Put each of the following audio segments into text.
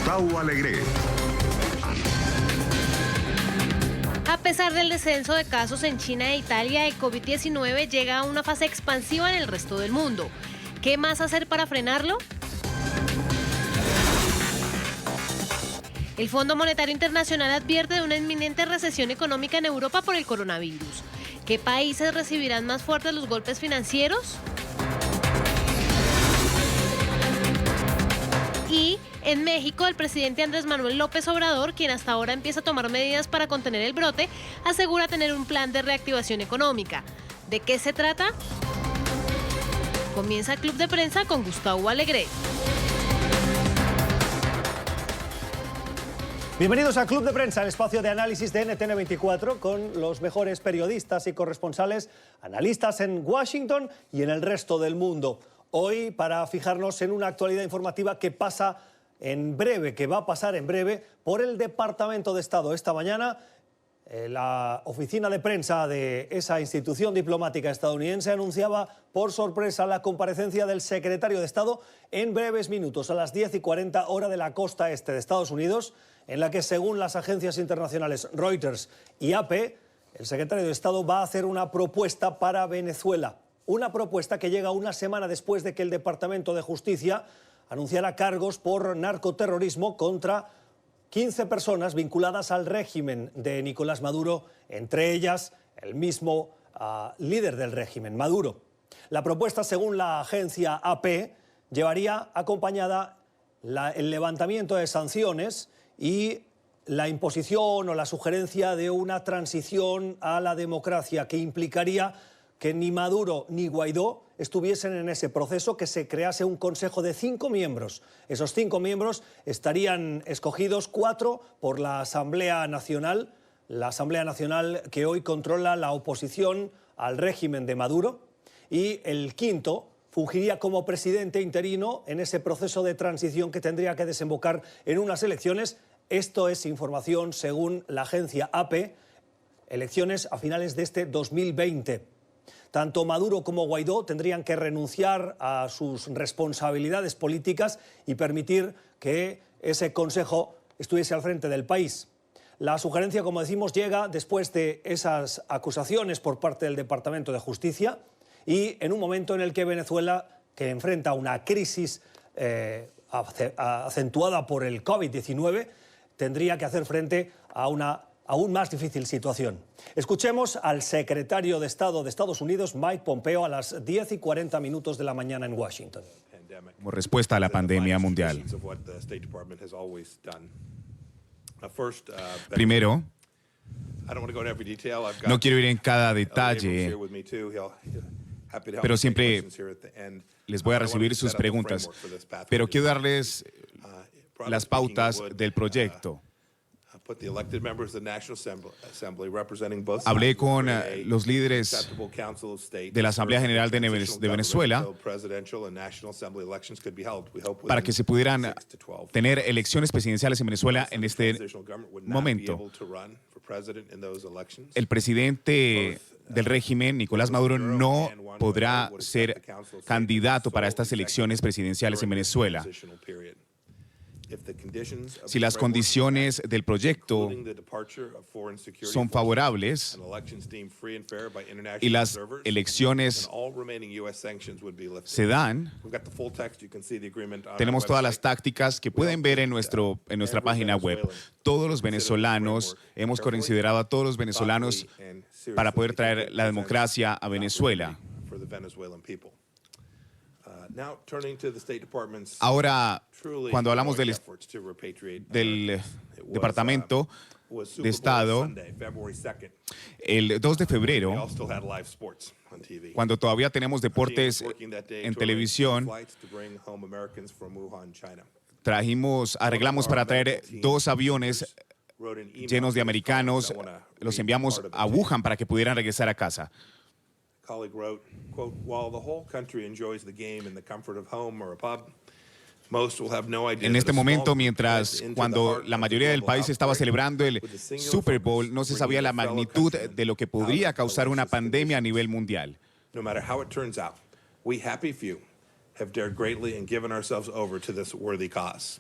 Gustavo Alegre. A pesar del descenso de casos en China e Italia, el COVID-19 llega a una fase expansiva en el resto del mundo. ¿Qué más hacer para frenarlo? El Fondo Monetario Internacional advierte de una inminente recesión económica en Europa por el coronavirus. ¿Qué países recibirán más fuertes los golpes financieros? Y en México, el presidente Andrés Manuel López Obrador, quien hasta ahora empieza a tomar medidas para contener el brote, asegura tener un plan de reactivación económica. ¿De qué se trata? Comienza el Club de Prensa con Gustavo Alegre. Bienvenidos al Club de Prensa, el espacio de análisis de NTN24 con los mejores periodistas y corresponsales, analistas en Washington y en el resto del mundo. Hoy, para fijarnos en una actualidad informativa que pasa en breve, que va a pasar en breve por el Departamento de Estado. Esta mañana, la oficina de prensa de esa institución diplomática estadounidense anunciaba por sorpresa la comparecencia del secretario de Estado en breves minutos, a las 10:40 hora de la costa este de Estados Unidos, en la que, según las agencias internacionales Reuters y AP, el secretario de Estado va a hacer una propuesta para Venezuela. Una propuesta que llega una semana después de que el Departamento de Justicia anunciara cargos por narcoterrorismo contra 15 personas vinculadas al régimen de Nicolás Maduro, entre ellas el mismo líder del régimen, Maduro. La propuesta, según la agencia AP, llevaría acompañada el levantamiento de sanciones y la imposición o la sugerencia de una transición a la democracia que implicaría que ni Maduro ni Guaidó estuviesen en ese proceso, que se crease un consejo de 5 miembros. Esos 5 miembros estarían escogidos, 4 por la Asamblea Nacional que hoy controla la oposición al régimen de Maduro, y el quinto fungiría como presidente interino en ese proceso de transición que tendría que desembocar en unas elecciones. Esto es información según la agencia AP, elecciones a finales de este 2020. Tanto Maduro como Guaidó tendrían que renunciar a sus responsabilidades políticas y permitir que ese consejo estuviese al frente del país. La sugerencia, como decimos, llega después de esas acusaciones por parte del Departamento de Justicia y en un momento en el que Venezuela, que enfrenta una crisis acentuada por el COVID-19, tendría que hacer frente a una aún más difícil situación. Escuchemos al secretario de Estado de Estados Unidos, Mike Pompeo, a las 10:40 minutos de la mañana en Washington. Como respuesta a la pandemia mundial. Primero, no quiero ir en cada detalle, pero siempre les voy a recibir sus preguntas. Pero quiero darles las pautas del proyecto. Hablé con los líderes de la Asamblea General de Venezuela para que se pudieran tener elecciones presidenciales en Venezuela en este momento. El presidente del régimen, Nicolás Maduro, no podrá ser candidato para estas elecciones presidenciales en Venezuela. Si las condiciones del proyecto son favorables y las elecciones se dan, tenemos todas las tácticas que pueden ver en nuestra página web. Todos los venezolanos, hemos considerado a todos los venezolanos para poder traer la democracia a Venezuela. Ahora, cuando hablamos del Departamento de Estado, el 2 de febrero, cuando todavía tenemos deportes en televisión, arreglamos para traer 2 aviones llenos de americanos, los enviamos a Wuhan para que pudieran regresar a casa. En este momento, cuando la mayoría del país estaba celebrando el Super Bowl, no se sabía la magnitud de lo que podría causar una pandemia a nivel mundial.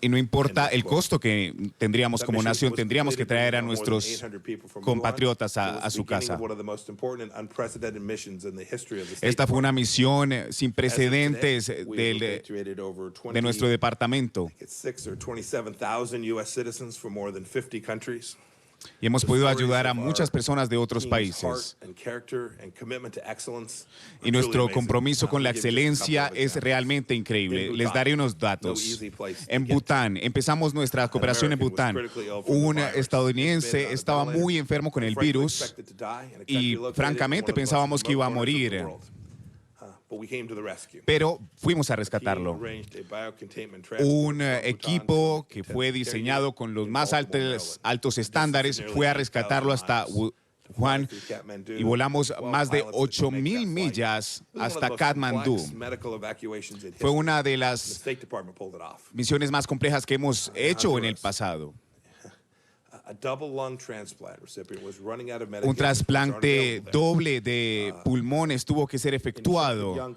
Y no importa el costo que tendríamos como nación, tendríamos que traer a nuestros compatriotas a su casa. Esta fue una misión sin precedentes de nuestro departamento. Y hemos podido ayudar a muchas personas de otros países. Y nuestro compromiso con la excelencia es realmente increíble. Les daré unos datos. En Bután, empezamos nuestra cooperación en Bután. Un estadounidense estaba muy enfermo con el virus y francamente pensábamos que iba a morir. Pero fuimos a rescatarlo. Un equipo que fue diseñado con los más altos estándares fue a rescatarlo hasta Wuhan y volamos más de 8,000 millas hasta Katmandú. Fue una de las misiones más complejas que hemos hecho en el pasado. Un trasplante doble de pulmones tuvo que ser efectuado.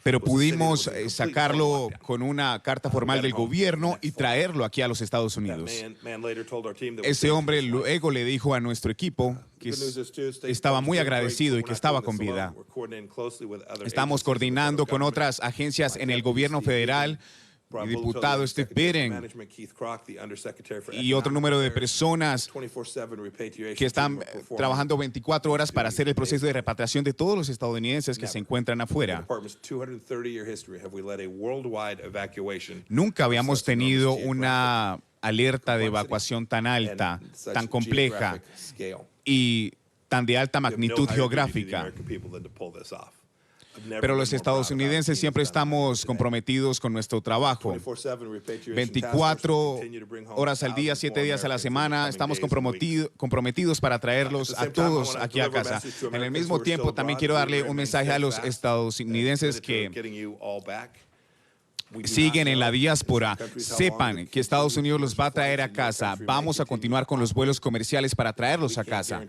Pero pudimos sacarlo con una carta formal del gobierno y traerlo aquí a los Estados Unidos. Ese hombre luego le dijo a nuestro equipo que estaba muy agradecido y que estaba con vida. Estamos coordinando con otras agencias en el gobierno federal, el diputado Steve Biden y otro número de personas que están trabajando 24 horas para hacer el proceso de repatriación de todos los estadounidenses que se encuentran afuera. Nunca habíamos tenido una alerta de evacuación tan alta, tan compleja y tan de alta magnitud geográfica. Pero los estadounidenses siempre estamos comprometidos con nuestro trabajo. 24 horas al día, 7 días a la semana, estamos comprometidos para traerlos a todos aquí a casa. En el mismo tiempo, también quiero darle un mensaje a los estadounidenses que siguen en la diáspora. Sepan que Estados Unidos los va a traer a casa. Vamos a continuar con los vuelos comerciales para traerlos a casa.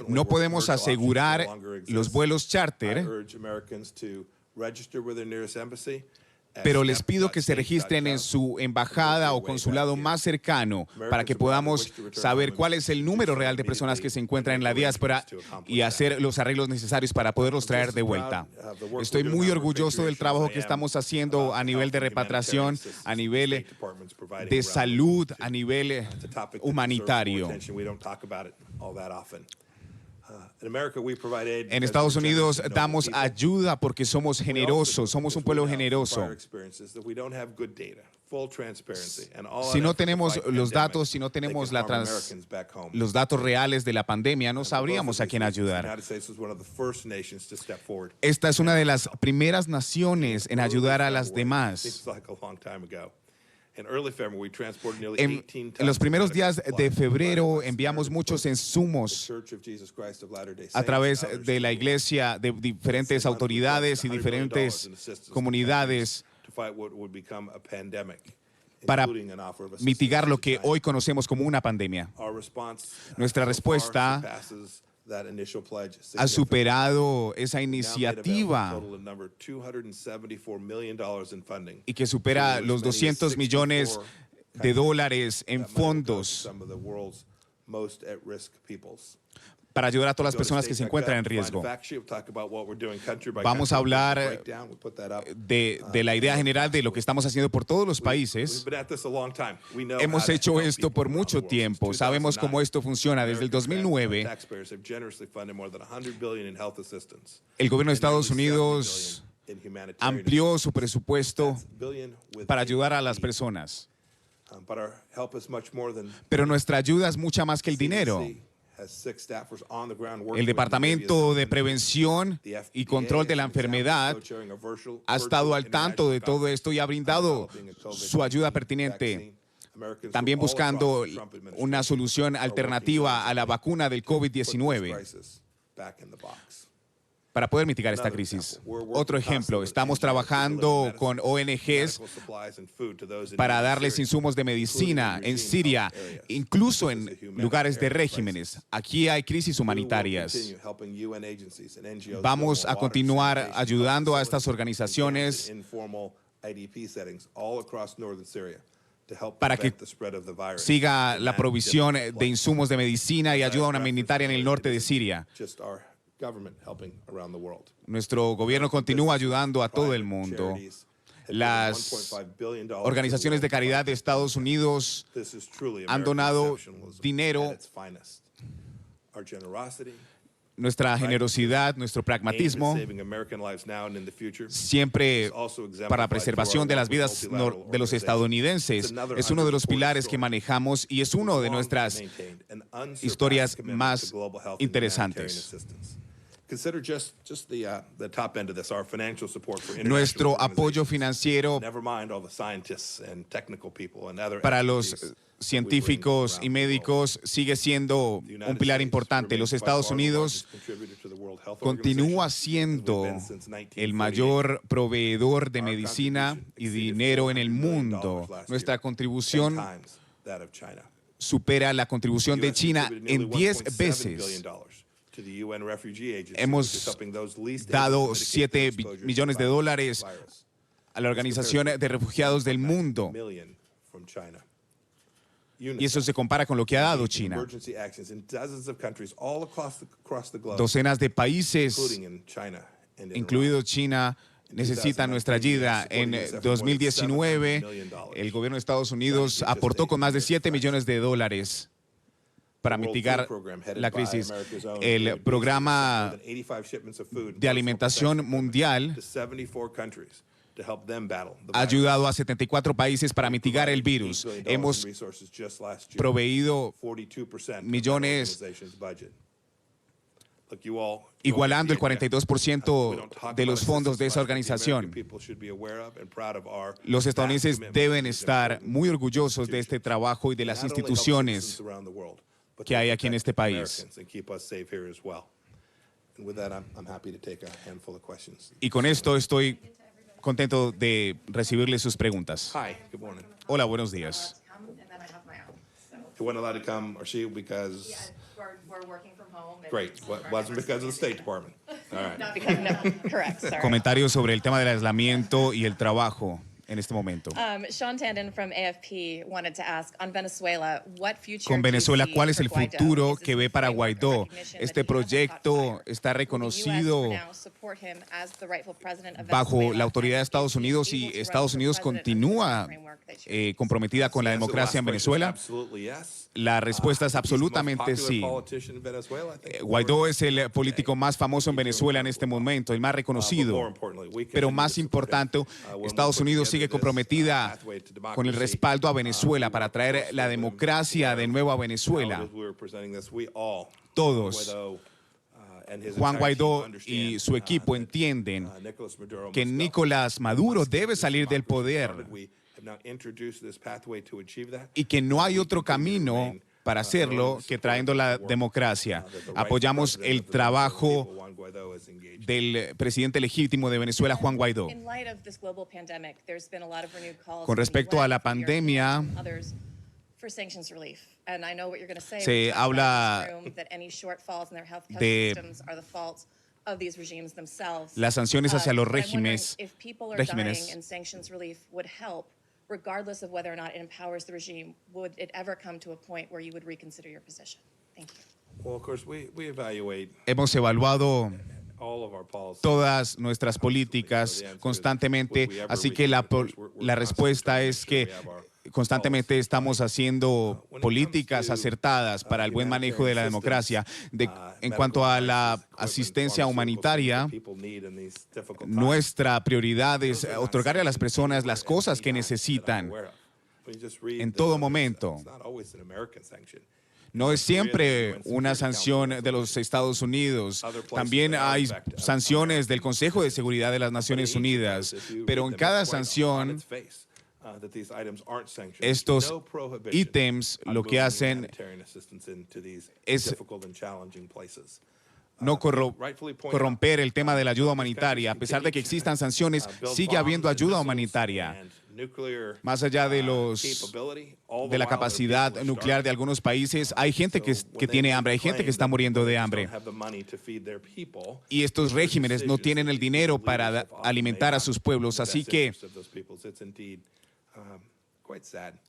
No podemos asegurar los vuelos charter, pero les pido que se registren en su embajada o consulado más cercano para que podamos saber cuál es el número real de personas que se encuentran en la diáspora y hacer los arreglos necesarios para poderlos traer de vuelta. Estoy muy orgulloso del trabajo que estamos haciendo a nivel de repatriación, a nivel de salud, a nivel humanitario. En Estados Unidos damos ayuda porque somos generosos, somos un pueblo generoso. Si no tenemos los datos, si no tenemos los datos reales de la pandemia, no sabríamos a quién ayudar. Esta es una de las primeras naciones en ayudar a las demás. En los primeros días de febrero enviamos muchos insumos a través de la iglesia, de diferentes autoridades y diferentes comunidades para mitigar lo que hoy conocemos como una pandemia. Nuestra respuesta ha superado esa iniciativa y que supera los $200 millones en fondos para ayudar a todas las personas que se encuentran en riesgo. Vamos a hablar de la idea general de lo que estamos haciendo por todos los países. Hemos hecho esto por mucho tiempo. Sabemos cómo esto funciona. Desde el 2009, el gobierno de Estados Unidos amplió su presupuesto para ayudar a las personas. Pero nuestra ayuda es mucha más que el dinero. El Departamento de Prevención y Control de la Enfermedad ha estado al tanto de todo esto y ha brindado su ayuda pertinente, también buscando una solución alternativa a la vacuna del COVID-19 para poder mitigar esta crisis. Otro ejemplo, estamos trabajando con ONGs para darles insumos de medicina en Siria, incluso en lugares de regímenes. Aquí hay crisis humanitarias. Vamos a continuar ayudando a estas organizaciones para que siga la provisión de insumos de medicina y ayuda humanitaria en el norte de Siria. Nuestro gobierno continúa ayudando a todo el mundo. Las organizaciones de caridad de Estados Unidos han donado dinero. Nuestra generosidad, nuestro pragmatismo, siempre para la preservación de las vidas de los estadounidenses, es uno de los pilares que manejamos y es uno de nuestras historias más interesantes. Nuestro apoyo financiero para los científicos y médicos sigue siendo un pilar importante. Los Estados Unidos continúa siendo el mayor proveedor de medicina y dinero en el mundo. Nuestra contribución supera la contribución de China en 10 veces. Hemos dado $7 millones a la Organización de Refugiados del Mundo. Y eso se compara con lo que ha dado China. Docenas de países, incluido China, necesitan nuestra ayuda. En 2019, el gobierno de Estados Unidos aportó con más de $7 millones para mitigar la crisis. El programa de alimentación mundial ha ayudado a 74 países para mitigar el virus. Hemos proveído millones, igualando el 42% de los fondos de esa organización. Los estadounidenses deben estar muy orgullosos de este trabajo y de las instituciones que hay aquí en este país. Y con esto estoy contento de recibirle sus preguntas. Hola, buenos días. Comentarios sobre el tema del aislamiento y el trabajo en este momento. Sean Tandon from AFP wanted to ask on Venezuela, what future Con Venezuela, do you see ¿cuál es for el Guaidó? futuro Is this que ve a para framework of Guaidó? recognition Este that he has a hot proyecto fire? está Will the reconocido US for now support him as the rightful president of bajo Venezuela la autoridad de and Estados is he Unidos able y to run Estados for Unidos president continúa under the framework that you comprometida con la democracia en Venezuela? La respuesta es absolutamente sí. Guaidó es el político más famoso en Venezuela en este momento, el más reconocido. Pero más importante, Estados Unidos sigue comprometida con el respaldo a Venezuela para traer la democracia de nuevo a Venezuela. Todos, Juan Guaidó y su equipo entienden que Nicolás Maduro debe salir del poder y que no hay otro camino para hacerlo que trayendo la democracia. Apoyamos el trabajo del presidente legítimo de Venezuela, Juan Guaidó. Con respecto a la pandemia, se habla de las sanciones hacia los regímenes. Regardless of whether or not it empowers the regime, would it ever come to a point where you would reconsider your position? Thank you. Hemos evaluado todas nuestras políticas constantemente, así que la respuesta es que constantemente estamos haciendo políticas acertadas para el buen manejo de la democracia. En cuanto a la asistencia humanitaria, nuestra prioridad es otorgarle a las personas las cosas que necesitan en todo momento. No es siempre una sanción de los Estados Unidos. También hay sanciones del Consejo de Seguridad de las Naciones Unidas. Pero en cada sanción, estos ítems lo que hacen es no corromper el tema de la ayuda humanitaria. A pesar de que existan sanciones, sigue habiendo ayuda humanitaria. Más allá de la capacidad nuclear de algunos países, hay gente que tiene hambre, hay gente que está muriendo de hambre. Y estos regímenes no tienen el dinero para alimentar a sus pueblos, así que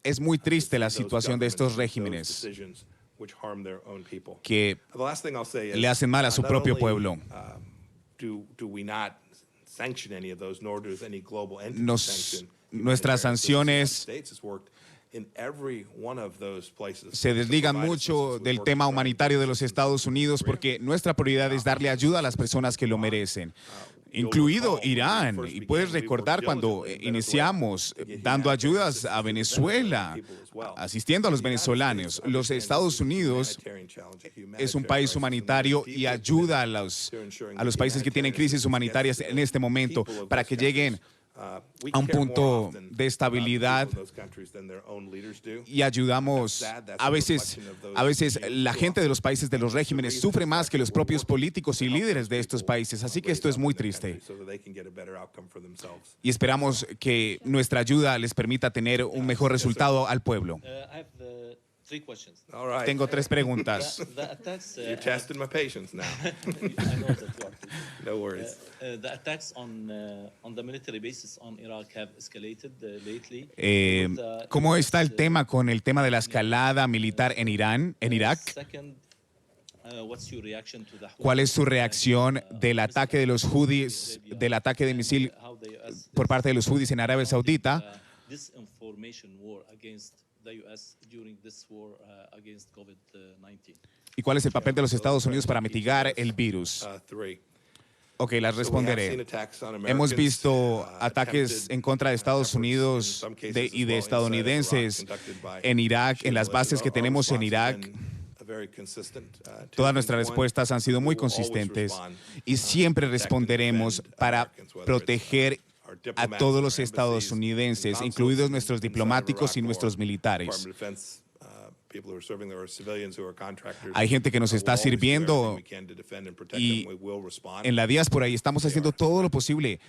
es muy triste la situación de estos regímenes que le hacen mal a su propio pueblo. Nuestras sanciones se desligan mucho del tema humanitario de los Estados Unidos porque nuestra prioridad es darle ayuda a las personas que lo merecen, incluido Irán. Y puedes recordar cuando iniciamos dando ayudas a Venezuela, asistiendo a los venezolanos. Los Estados Unidos es un país humanitario y ayuda a los países que tienen crisis humanitarias en este momento para que lleguen a un punto de estabilidad y ayudamos. A veces la gente de los países de los regímenes sufre más que los propios políticos y líderes de estos países, así que esto es muy triste. Y esperamos que nuestra ayuda les permita tener un mejor resultado al pueblo. Tengo 3 preguntas. You're testing my patience now. I know that you are. No worries. The attacks on the military bases on Iraq have escalated lately. ¿Cómo está el tema con el tema de la escalada militar en Irak? Second, what's your reaction to the ¿Cuál es su reacción del ataque de los Houthis, del ataque de misil por parte de los Houthis en Arabia Saudita? Disinformation war against the US during this war against COVID-19. ¿Y cuál es el papel de los Estados Unidos para mitigar el virus? Ok, las responderé. Hemos visto ataques en contra de Estados Unidos y de estadounidenses en Irak, en las bases que tenemos en Irak. Todas nuestras respuestas han sido muy consistentes y siempre responderemos para proteger a todos los estadounidenses, incluidos nuestros diplomáticos y nuestros militares. Hay gente que nos está sirviendo y en la diáspora y estamos haciendo todo lo posible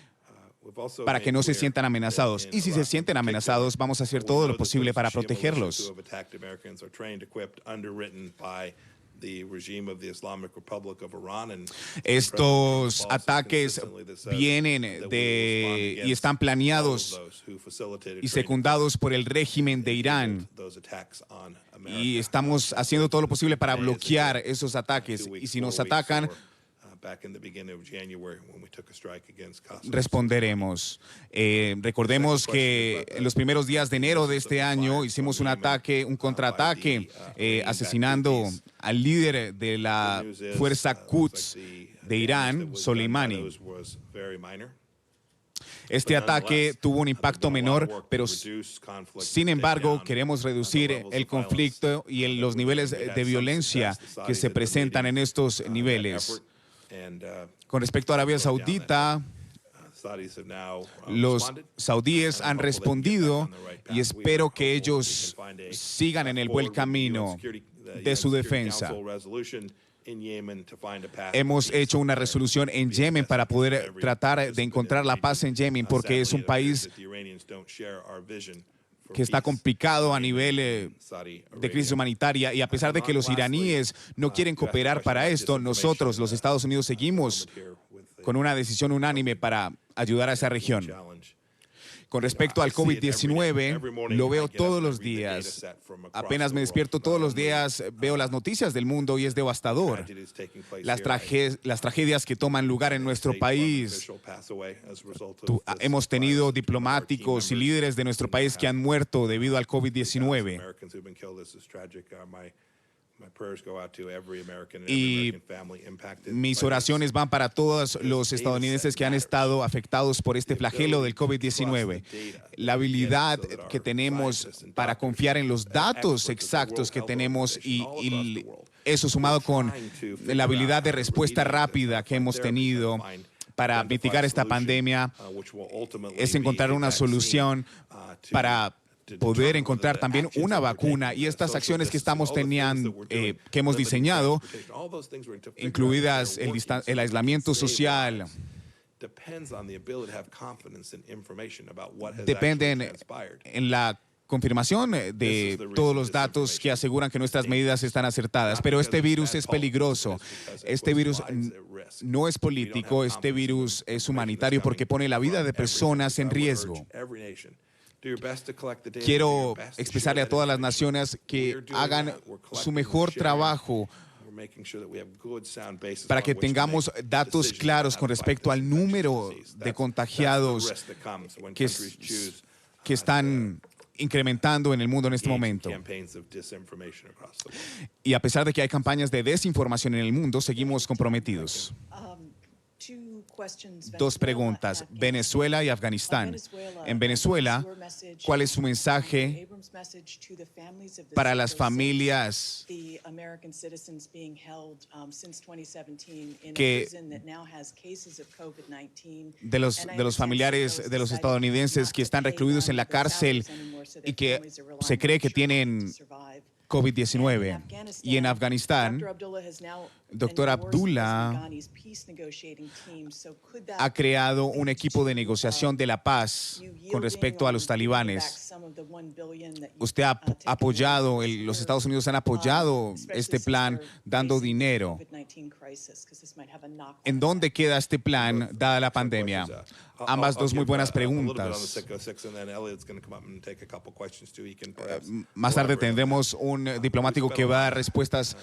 para que no se sientan amenazados. Y si se sienten amenazados, vamos a hacer todo lo posible para protegerlos. Estos ataques vienen y están planeados y secundados por el régimen de Irán. Y estamos haciendo todo lo posible para bloquear esos ataques. Y si nos atacan, responderemos. Recordemos que en los primeros días de enero de este año hicimos un contraataque, asesinando al líder de la fuerza Quds de Irán, Soleimani. Este ataque tuvo un impacto menor, pero sin embargo queremos reducir el conflicto y los niveles de violencia que se presentan en estos niveles. Con respecto a Arabia Saudita, los saudíes han respondido y espero que ellos sigan en el buen camino de su defensa. Hemos hecho una resolución en Yemen para poder tratar de encontrar la paz en Yemen, porque es un país que está complicado a nivel de crisis humanitaria, y a pesar de que los iraníes no quieren cooperar para esto, nosotros, los Estados Unidos, seguimos con una decisión unánime para ayudar a esa región. Con respecto al COVID-19, lo veo todos los días. Apenas me despierto todos los días, veo las noticias del mundo y es devastador. Las tragedias que toman lugar en nuestro país. Hemos tenido diplomáticos y líderes de nuestro país que han muerto debido al COVID-19. Y mis oraciones van para todos los estadounidenses que han estado afectados por este flagelo del COVID-19. La habilidad que tenemos para confiar en los datos exactos que tenemos y eso sumado con la habilidad de respuesta rápida que hemos tenido para mitigar esta pandemia es encontrar una solución para poder encontrar también una vacuna, y estas acciones que estamos teniendo, que hemos diseñado, incluidas el aislamiento social, dependen en la confirmación de todos los datos que aseguran que nuestras medidas están acertadas. Pero este virus es peligroso. Este virus no es político, este virus es humanitario porque pone la vida de personas en riesgo. Quiero expresarle a todas las naciones que hagan su mejor trabajo para que tengamos datos claros con respecto al número de contagiados que están incrementando en el mundo en este momento. Y a pesar de que hay campañas de desinformación en el mundo, seguimos comprometidos. Dos preguntas, Venezuela y Afganistán. En Venezuela, ¿cuál es su mensaje para las familias de los familiares de los estadounidenses que están recluidos en la cárcel y que se cree que tienen COVID-19? Y en Afganistán, Dr. Abdullah ha creado un equipo de negociación de la paz con respecto a los talibanes. Usted ha apoyado, los Estados Unidos han apoyado este plan dando dinero. ¿En dónde queda este plan dada la pandemia? Ambas dos muy buenas preguntas. Más tarde tendremos un diplomático que va a dar respuestas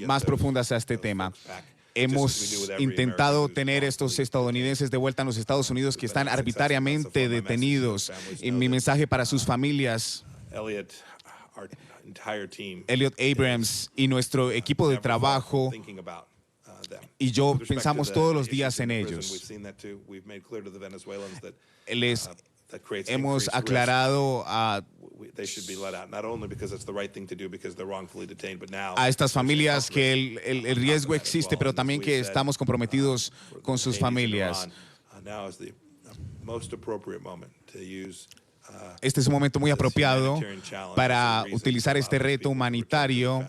más profundas a este tema. Hemos intentado tener estos estadounidenses de vuelta en los Estados Unidos que están arbitrariamente detenidos. Y mi mensaje para sus familias, Elliot Abrams y nuestro equipo de trabajo y yo pensamos todos los días en ellos. Les hemos aclarado a estas familias que el riesgo existe, pero también que estamos comprometidos con sus familias. Este es un momento muy apropiado para utilizar este reto humanitario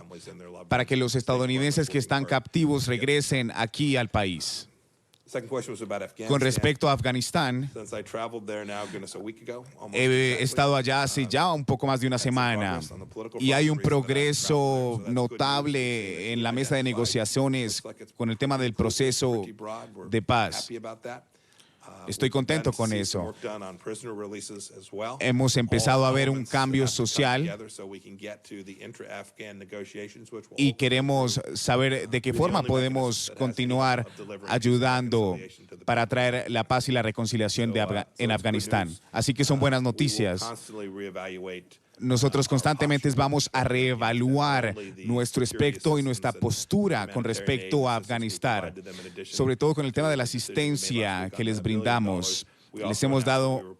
para que los estadounidenses que están captivos regresen aquí al país. Con respecto a Afganistán, he estado allá hace ya un poco más de una semana y hay un progreso notable en la mesa de negociaciones con el tema del proceso de paz. Estoy contento con eso. Hemos empezado a ver un cambio social y queremos saber de qué forma podemos continuar ayudando para traer la paz y la reconciliación en Afganistán. Así que son buenas noticias. Nosotros constantemente vamos a reevaluar nuestro aspecto y nuestra postura con respecto a Afganistán, sobre todo con el tema de la asistencia que les brindamos. Les hemos dado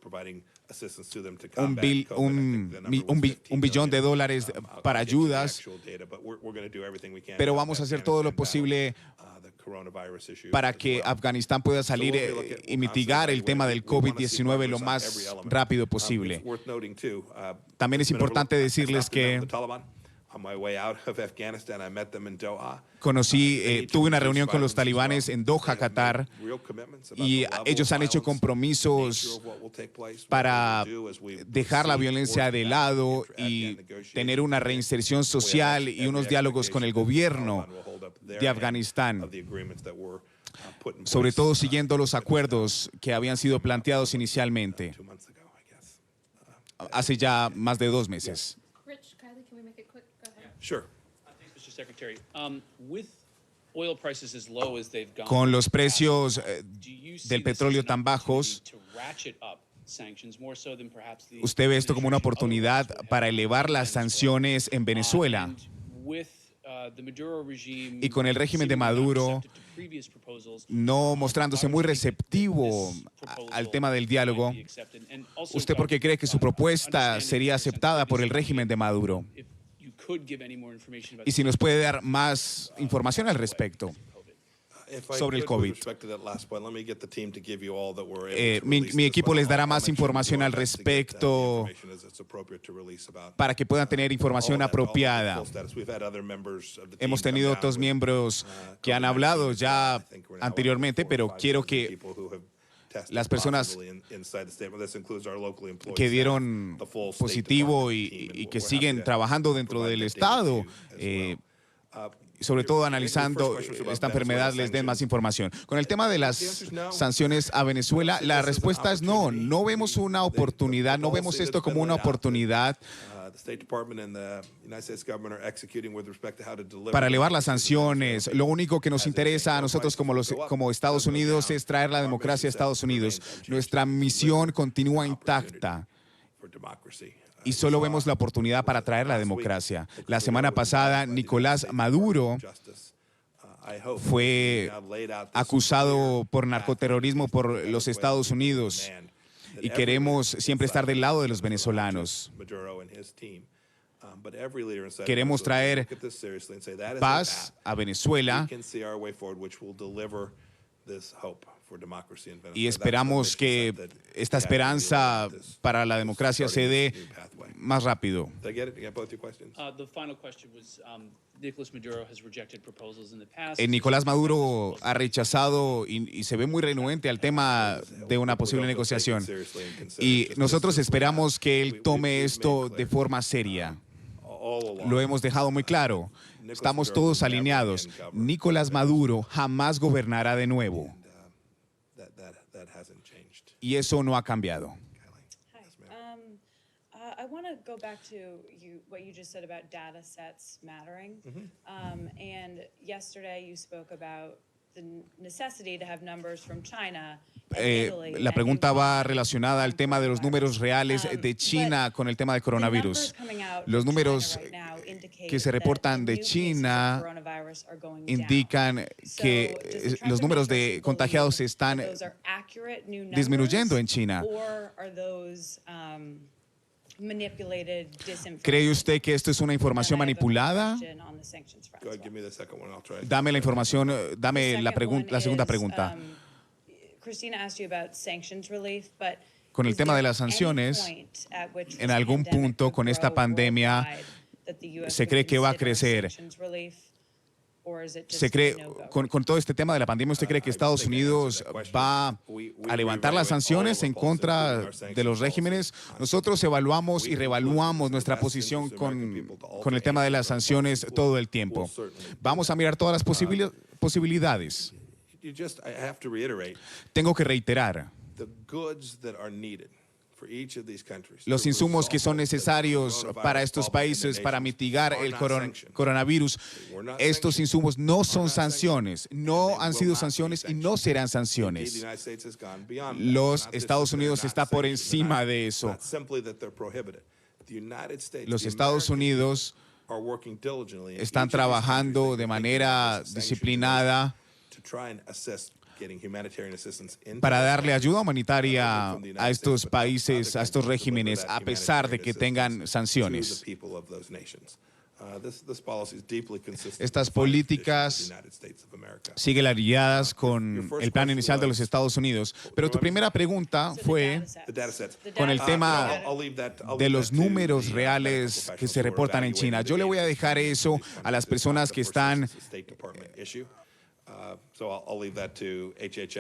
un billón de dólares para ayudas, pero vamos a hacer todo lo posible para que Afganistán pueda salir y mitigar el tema del COVID-19 lo más rápido posible. También es importante decirles que tuve una reunión con los talibanes en Doha, Qatar, y ellos han hecho compromisos para dejar la violencia de lado y tener una reinserción social y unos diálogos con el gobierno de Afganistán, sobre todo siguiendo los acuerdos que habían sido planteados inicialmente hace ya más de 2 meses. Con los precios del petróleo tan bajos, ¿usted ve esto como una oportunidad para elevar las sanciones en Venezuela? Y con el régimen de Maduro no mostrándose muy receptivo al tema del diálogo, ¿usted por qué cree que su propuesta sería aceptada por el régimen de Maduro? Y si nos puede dar más información al respecto. sobre el COVID. Mi equipo les dará más información al respecto para que puedan tener información apropiada. Hemos tenido otros miembros que han hablado ya anteriormente, pero quiero que las personas que dieron positivo y que siguen trabajando dentro del Estado, sobre todo analizando esta enfermedad, les den más información. Con el tema de las sanciones a Venezuela, la respuesta es no. No vemos una oportunidad, no vemos esto como una oportunidad para elevar las sanciones. Lo único que nos interesa a nosotros como Estados Unidos es traer la democracia a Estados Unidos. Nuestra misión continúa intacta y solo vemos la oportunidad para traer la democracia. La semana pasada, Nicolás Maduro fue acusado por narcoterrorismo por los Estados Unidos y queremos siempre estar del lado de los venezolanos. Queremos traer paz a Venezuela y esperamos que esta esperanza para la democracia se dé más rápido. Nicolás Maduro ha rechazado y se ve muy renuente al tema de una posible negociación. Y nosotros esperamos que él tome esto de forma seria. Lo hemos dejado muy claro. Estamos todos alineados. Nicolás Maduro jamás gobernará de nuevo. Y eso no ha cambiado. I want to go back to what you just said about data sets mattering. And yesterday you spoke about the necessity to have numbers from China. La pregunta va relacionada al tema de los números reales de China con el tema del coronavirus. Los números que se reportan de China indican que los números de contagiados están disminuyendo en China. ¿Cree usted que esto es una información manipulada? Dame la información, dame la segunda pregunta. Con el tema de las sanciones, en algún punto con esta pandemia, ¿se cree que va a crecer? ¿Se cree, con todo este tema de la pandemia, usted cree que Estados Unidos va a levantar las sanciones en contra de los regímenes? Nosotros evaluamos y reevaluamos nuestra posición con el tema de las sanciones todo el tiempo. Vamos a mirar todas las posibilidades. Tengo que reiterar. Los insumos que son necesarios para estos países para mitigar el coronavirus, estos insumos no son sanciones, no han sido sanciones y no serán sanciones. Los Estados Unidos está por encima de eso. Los Estados Unidos están trabajando de manera disciplinada para darle ayuda humanitaria a estos países, a estos regímenes, a pesar de que tengan sanciones. Estas políticas siguen alineadas con el plan inicial de los Estados Unidos. Pero tu primera pregunta fue con el tema de los números reales que se reportan en China. Yo le voy a dejar eso a las personas que están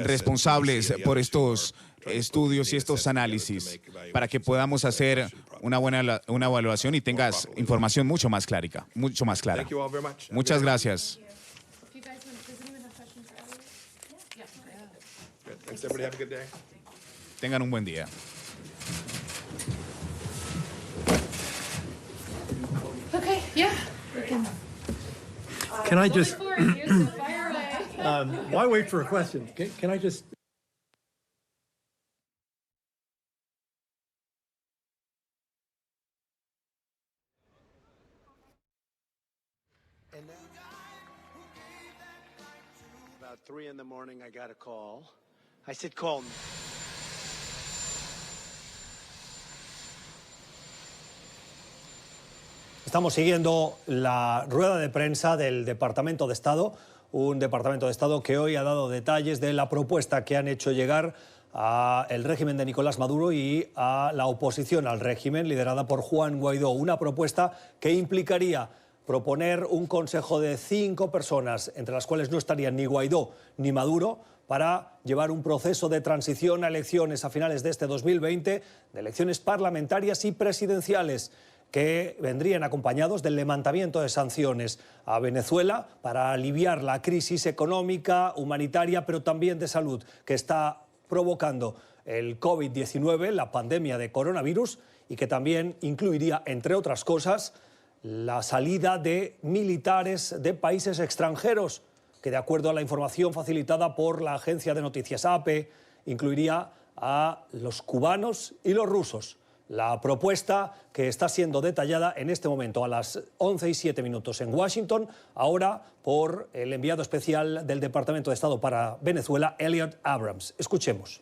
responsables por estos estudios y estos análisis para que podamos hacer una evaluación y tengas información mucho más clara. Muchas gracias. Tengan un buen día. Okay, yeah. Can I just, why wait for a question? Can I just? About 3 in the morning, I got a call. I said, call me. Estamos siguiendo la rueda de prensa del Departamento de Estado. un Departamento de Estado que hoy ha dado detalles de la propuesta que han hecho llegar al régimen de Nicolás Maduro y a la oposición al régimen liderada por Juan Guaidó. Una propuesta que implicaría proponer un consejo de 5 personas, entre las cuales no estarían ni Guaidó ni Maduro, para llevar un proceso de transición a elecciones a finales de este 2020, de elecciones parlamentarias y presidenciales, que vendrían acompañados del levantamiento de sanciones a Venezuela para aliviar la crisis económica, humanitaria, pero también de salud que está provocando el COVID-19, la pandemia de coronavirus, y que también incluiría, entre otras cosas, la salida de militares de países extranjeros, que de acuerdo a la información facilitada por la agencia de noticias AP, incluiría a los cubanos y los rusos. La propuesta que está siendo detallada en este momento a las 11:07 en Washington, ahora por el enviado especial del Departamento de Estado para Venezuela, Elliot Abrams. Escuchemos.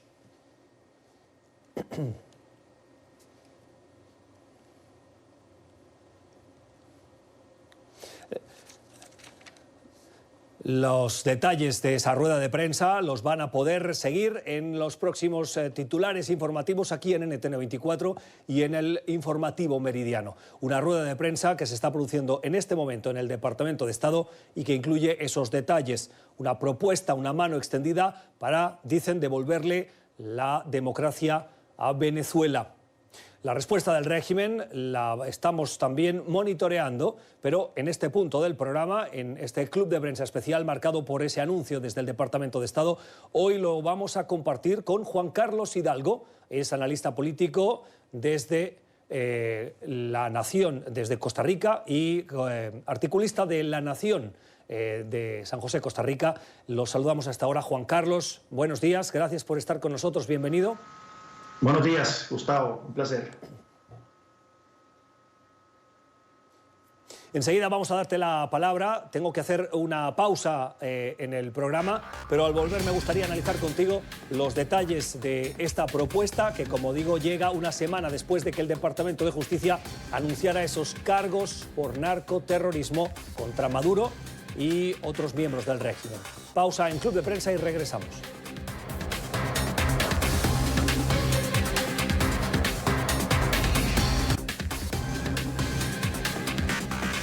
Los detalles de esa rueda de prensa los van a poder seguir en los próximos titulares informativos aquí en NTN24 y en el informativo Meridiano. Una rueda de prensa que se está produciendo en este momento en el Departamento de Estado y que incluye esos detalles. Una propuesta, una mano extendida para, dicen, devolverle la democracia a Venezuela. La respuesta del régimen la estamos también monitoreando, pero en este punto del programa, en este club de prensa especial marcado por ese anuncio desde el Departamento de Estado, hoy lo vamos a compartir con Juan Carlos Hidalgo, es analista político desde La Nación, desde Costa Rica y articulista de La Nación de San José, Costa Rica. Los saludamos hasta ahora. Juan Carlos, buenos días, gracias por estar con nosotros, bienvenido. Buenos días, Gustavo, un placer. Enseguida vamos a darte la palabra. Tengo que hacer una pausa en el programa, pero al volver me gustaría analizar contigo los detalles de esta propuesta que, como digo, llega una semana después de que el Departamento de Justicia anunciara esos cargos por narcoterrorismo contra Maduro y otros miembros del régimen. Pausa en Club de Prensa y regresamos.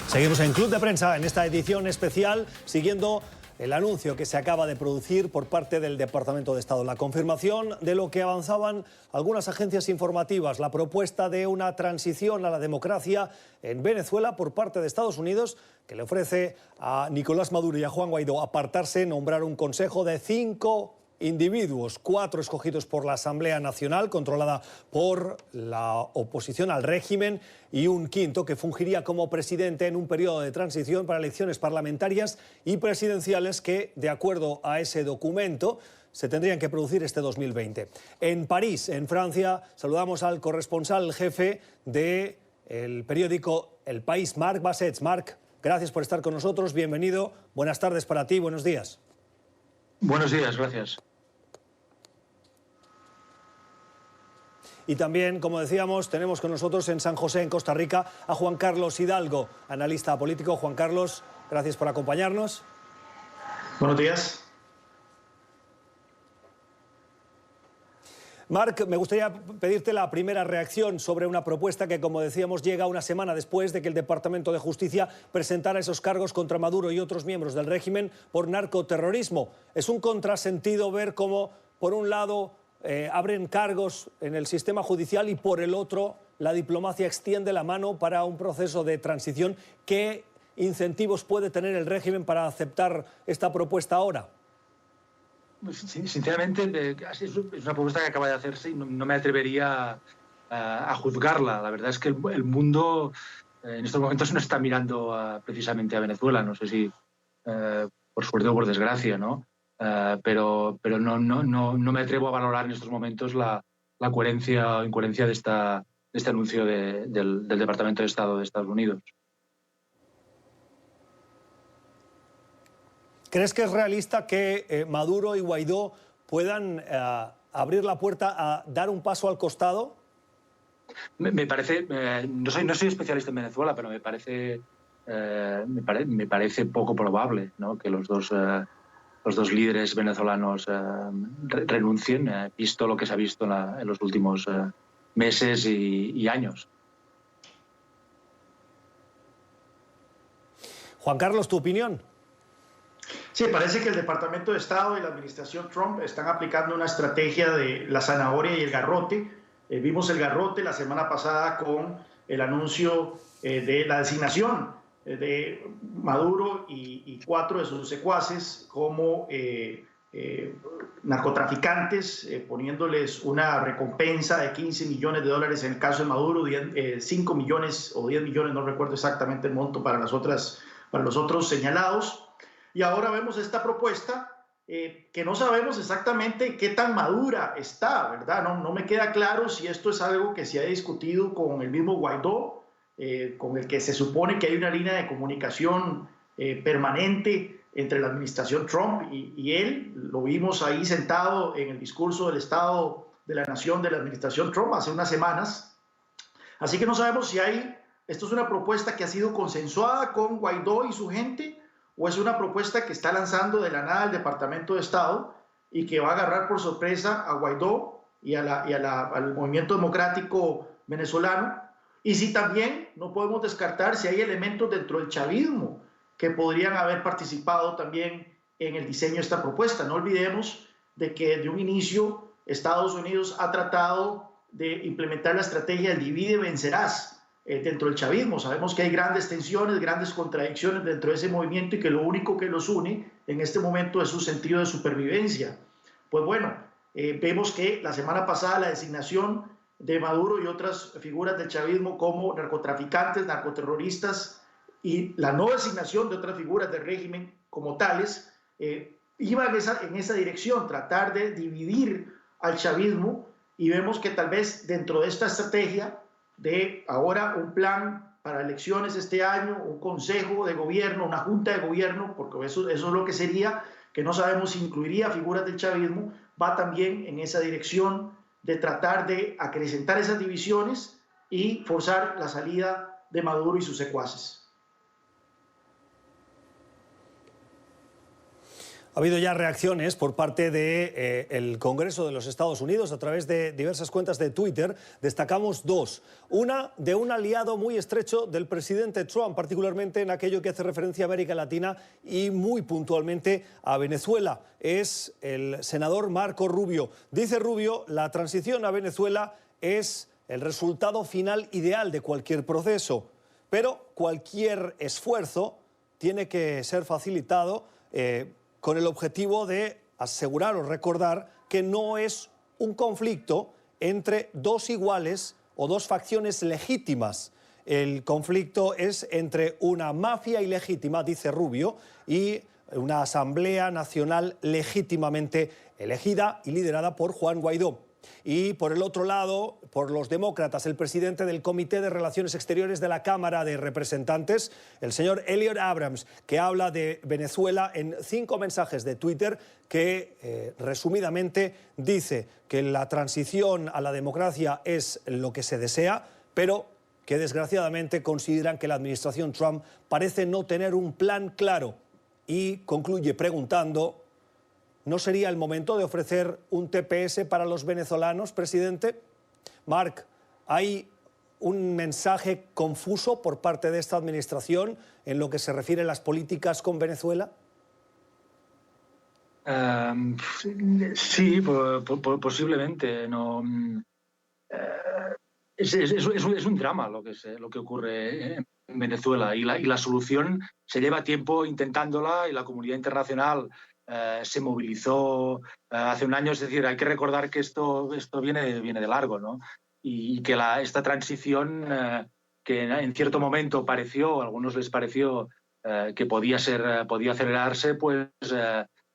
Seguimos en Club de Prensa, en esta edición especial, siguiendo el anuncio que se acaba de producir por parte del Departamento de Estado. La confirmación de lo que avanzaban algunas agencias informativas, la propuesta de una transición a la democracia en Venezuela por parte de Estados Unidos, que le ofrece a Nicolás Maduro y a Juan Guaidó apartarse, nombrar un consejo de 5 individuos, 4 escogidos por la Asamblea Nacional, controlada por la oposición al régimen, y un 5º que fungiría como presidente en un periodo de transición para elecciones parlamentarias y presidenciales que, de acuerdo a ese documento, se tendrían que producir este 2020. En París, en Francia, saludamos al corresponsal jefe del periódico El País, Marc Bassets. Marc, gracias por estar con nosotros, bienvenido, buenas tardes para ti, buenos días. Buenos días, gracias. Y también, como decíamos, tenemos con nosotros en San José, en Costa Rica, a Juan Carlos Hidalgo, analista político. Juan Carlos, gracias por acompañarnos. Buenos días. Marc, me gustaría pedirte la primera reacción sobre una propuesta que, como decíamos, llega una semana después de que el Departamento de Justicia presentara esos cargos contra Maduro y otros miembros del régimen por narcoterrorismo. Es un contrasentido ver cómo, por un lado, abren cargos en el sistema judicial y, por el otro, la diplomacia extiende la mano para un proceso de transición. ¿Qué incentivos puede tener el régimen para aceptar esta propuesta ahora? Sinceramente, es una propuesta que acaba de hacerse y no me atrevería a juzgarla. La verdad es que el mundo en estos momentos no está mirando precisamente a Venezuela. No sé si por suerte o por desgracia, ¿no? Pero no me atrevo a valorar en estos momentos la coherencia o incoherencia de este anuncio del Departamento de Estado de Estados Unidos. ¿Crees que es realista que Maduro y Guaidó puedan abrir la puerta a dar un paso al costado? Me parece, no soy especialista en Venezuela, pero me parece me parece poco probable, ¿no?, que los dos líderes venezolanos renuncien, visto lo que se ha visto en los últimos meses y años. Juan Carlos, ¿tu opinión? Sí, parece que el Departamento de Estado y la administración Trump están aplicando una estrategia de la zanahoria y el garrote. Vimos el garrote la semana pasada con el anuncio de la designación de Maduro y 4 de sus secuaces como narcotraficantes, poniéndoles una recompensa de $15 millones en el caso de Maduro, 5 millones o 10 millones, no recuerdo exactamente el monto para los otros señalados. Y ahora vemos esta propuesta que no sabemos exactamente qué tan madura está, ¿verdad? No me queda claro si esto es algo que se ha discutido con el mismo Guaidó, con el que se supone que hay una línea de comunicación permanente entre la administración Trump y él. Lo vimos ahí sentado en el discurso del Estado de la Nación de la administración Trump hace unas semanas. Así que no sabemos si esto es una propuesta que ha sido consensuada con Guaidó y su gente, o es una propuesta que está lanzando de la nada el Departamento de Estado y que va a agarrar por sorpresa a Guaidó y al movimiento democrático venezolano. Y si también no podemos descartar si hay elementos dentro del chavismo que podrían haber participado también en el diseño de esta propuesta. No olvidemos de que desde un inicio Estados Unidos ha tratado de implementar la estrategia del divide y vencerás dentro del chavismo. Sabemos que hay grandes tensiones, grandes contradicciones dentro de ese movimiento y que lo único que los une en este momento es su sentido de supervivencia. Pues bueno, vemos que la semana pasada la designación de Maduro y otras figuras del chavismo como narcotraficantes, narcoterroristas y la no designación de otras figuras del régimen como tales, iba en esa dirección, tratar de dividir al chavismo, y vemos que tal vez dentro de esta estrategia de ahora un plan para elecciones este año, un consejo de gobierno, una junta de gobierno, porque eso es lo que sería, que no sabemos si incluiría figuras del chavismo, va también en esa dirección de tratar de acrecentar esas divisiones y forzar la salida de Maduro y sus secuaces. Ha habido ya reacciones por parte del Congreso de los Estados Unidos a través de diversas cuentas de Twitter. Destacamos dos. Una de un aliado muy estrecho del presidente Trump, particularmente en aquello que hace referencia a América Latina y muy puntualmente a Venezuela. Es el senador Marco Rubio. Dice Rubio, la transición a Venezuela es el resultado final ideal de cualquier proceso, pero cualquier esfuerzo tiene que ser facilitado con el objetivo de asegurar o recordar que no es un conflicto entre dos iguales o dos facciones legítimas. El conflicto es entre una mafia ilegítima, dice Rubio, y una Asamblea Nacional legítimamente elegida y liderada por Juan Guaidó. Y por el otro lado, por los demócratas, el presidente del Comité de Relaciones Exteriores de la Cámara de Representantes, el señor Elliot Abrams, que habla de Venezuela en 5 mensajes de Twitter que, resumidamente, dice que la transición a la democracia es lo que se desea, pero que desgraciadamente consideran que la administración Trump parece no tener un plan claro. Y concluye preguntando: ¿no sería el momento de ofrecer un TPS para los venezolanos, presidente? Marc, ¿hay un mensaje confuso por parte de esta administración en lo que se refiere a las políticas con Venezuela? Sí, posiblemente. No, es un drama lo que ocurre en Venezuela, y la solución se lleva tiempo intentándola, y la comunidad internacional se movilizó hace un año. Es decir, hay que recordar que esto viene de largo, ¿no? Y que esta transición, que en cierto momento pareció, a algunos les pareció que podía acelerarse, pues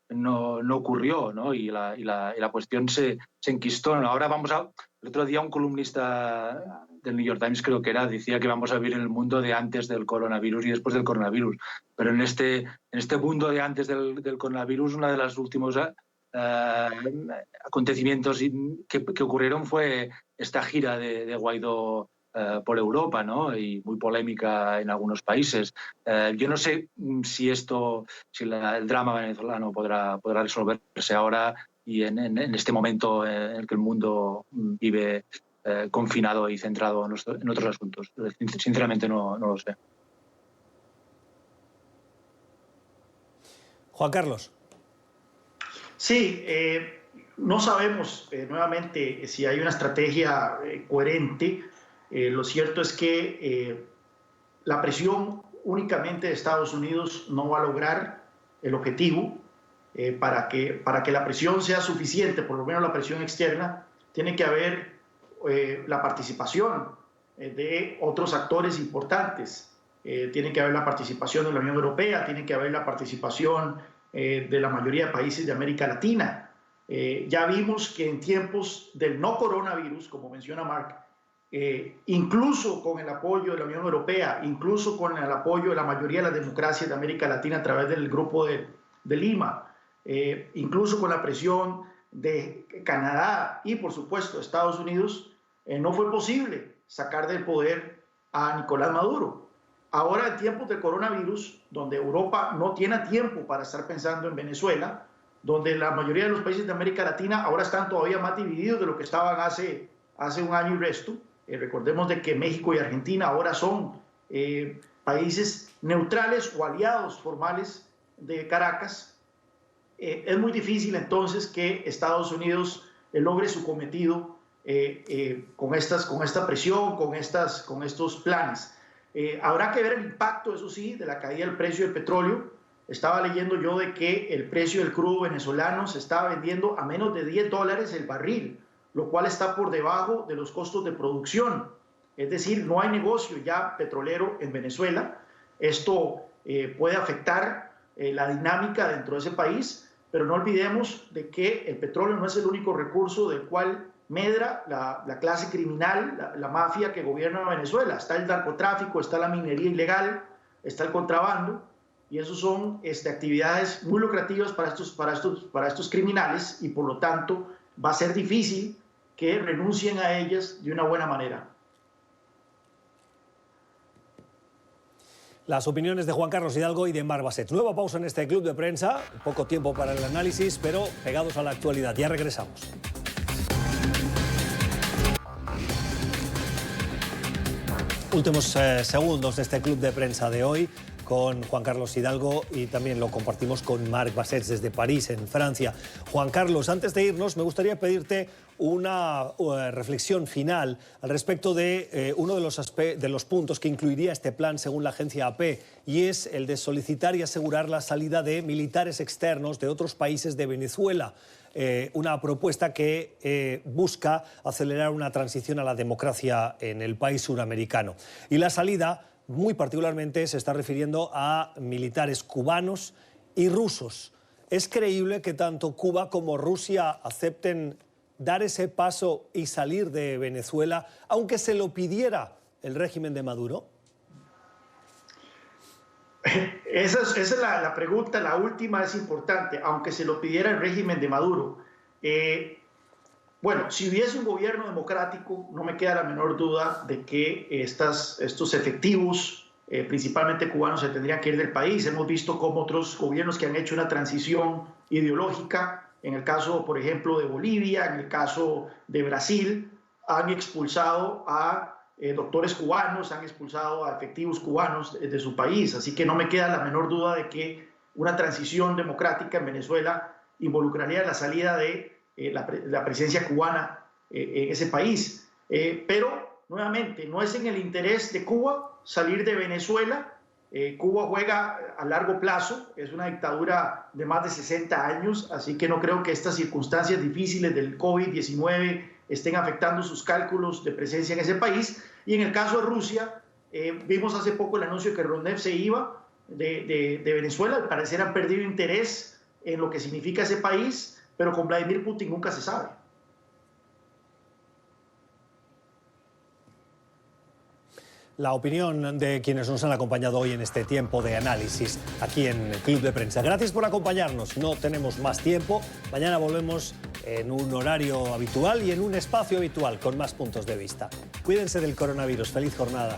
no ocurrió, ¿no? Y la cuestión se enquistó. Ahora el otro día un columnista del New York Times, creo que decía que vamos a vivir en el mundo de antes del coronavirus y después del coronavirus. Pero en este mundo de antes del coronavirus, uno de los últimos acontecimientos que ocurrieron fue esta gira de Guaidó por Europa, ¿no? Y muy polémica en algunos países. Yo no sé si el drama venezolano podrá resolverse ahora y en este momento en el que el mundo vive confinado y centrado en otros asuntos. Sinceramente no lo sé. Juan Carlos. Sí, no sabemos nuevamente si hay una estrategia coherente. Lo cierto es que la presión únicamente de Estados Unidos no va a lograr el objetivo. Para que la presión sea suficiente, por lo menos la presión externa, tiene que haber la participación de otros actores importantes. Tiene que haber la participación de la Unión Europea, tiene que haber la participación de la mayoría de países de América Latina. Ya vimos que en tiempos del no coronavirus, como menciona Mark, incluso con el apoyo de la Unión Europea, incluso con el apoyo de la mayoría de las democracias de América Latina a través del Grupo de Lima, incluso con la presión de Canadá y, por supuesto, Estados Unidos, no fue posible sacar del poder a Nicolás Maduro. Ahora, en tiempos del coronavirus, donde Europa no tiene tiempo para estar pensando en Venezuela, donde la mayoría de los países de América Latina ahora están todavía más divididos de lo que estaban hace un año y resto. Recordemos de que México y Argentina ahora son países neutrales o aliados formales de Caracas. Es muy difícil entonces que Estados Unidos logre su cometido con esta presión, con estos planes. Habrá que ver el impacto, eso sí, de la caída del precio del petróleo. Estaba leyendo yo de que el precio del crudo venezolano se estaba vendiendo a menos de $10 el barril, lo cual está por debajo de los costos de producción. Es decir, no hay negocio ya petrolero en Venezuela. Esto puede afectar la dinámica dentro de ese país, pero no olvidemos de que el petróleo no es el único recurso del cual medra la clase criminal, la mafia que gobierna Venezuela. Está el narcotráfico, está la minería ilegal, está el contrabando, y eso son actividades muy lucrativas para estos criminales, y por lo tanto va a ser difícil que renuncien a ellas de una buena manera. Las opiniones de Juan Carlos Hidalgo y de Marc Bassets. Nueva pausa en este club de prensa, poco tiempo para el análisis, pero pegados a la actualidad. Ya regresamos. Últimos segundos de este club de prensa de hoy con Juan Carlos Hidalgo, y también lo compartimos con Marc Bassets desde París, en Francia. Juan Carlos, antes de irnos, me gustaría pedirte una reflexión final al respecto de uno de los puntos que incluiría este plan según la agencia AP, y es el de solicitar y asegurar la salida de militares externos de otros países de Venezuela. Una propuesta que busca acelerar una transición a la democracia en el país suramericano. Y la salida, muy particularmente, se está refiriendo a militares cubanos y rusos. ¿Es creíble que tanto Cuba como Rusia acepten dar ese paso y salir de Venezuela, aunque se lo pidiera el régimen de Maduro? Esa es la pregunta, la última es importante, aunque se lo pidiera el régimen de Maduro. Bueno, si hubiese un gobierno democrático, no me queda la menor duda de que estos efectivos, principalmente cubanos, se tendrían que ir del país. Hemos visto cómo otros gobiernos que han hecho una transición ideológica, en el caso, por ejemplo, de Bolivia, en el caso de Brasil, han expulsado a doctores cubanos, han expulsado a efectivos cubanos de su país. Así que no me queda la menor duda de que una transición democrática en Venezuela involucraría la salida de la presencia cubana en ese país. Pero, nuevamente, no es en el interés de Cuba salir de Venezuela. Cuba juega a largo plazo, es una dictadura de más de 60 años, así que no creo que estas circunstancias difíciles del COVID-19 estén afectando sus cálculos de presencia en ese país. Y en el caso de Rusia, vimos hace poco el anuncio de que Rosneft se iba de Venezuela. Al parecer han perdido interés en lo que significa ese país, pero con Vladimir Putin nunca se sabe. la opinión de quienes nos han acompañado hoy en este tiempo de análisis aquí en el Club de Prensa. Gracias por acompañarnos. No tenemos más tiempo. Mañana volvemos en un horario habitual y en un espacio habitual con más puntos de vista. Cuídense del coronavirus. Feliz jornada.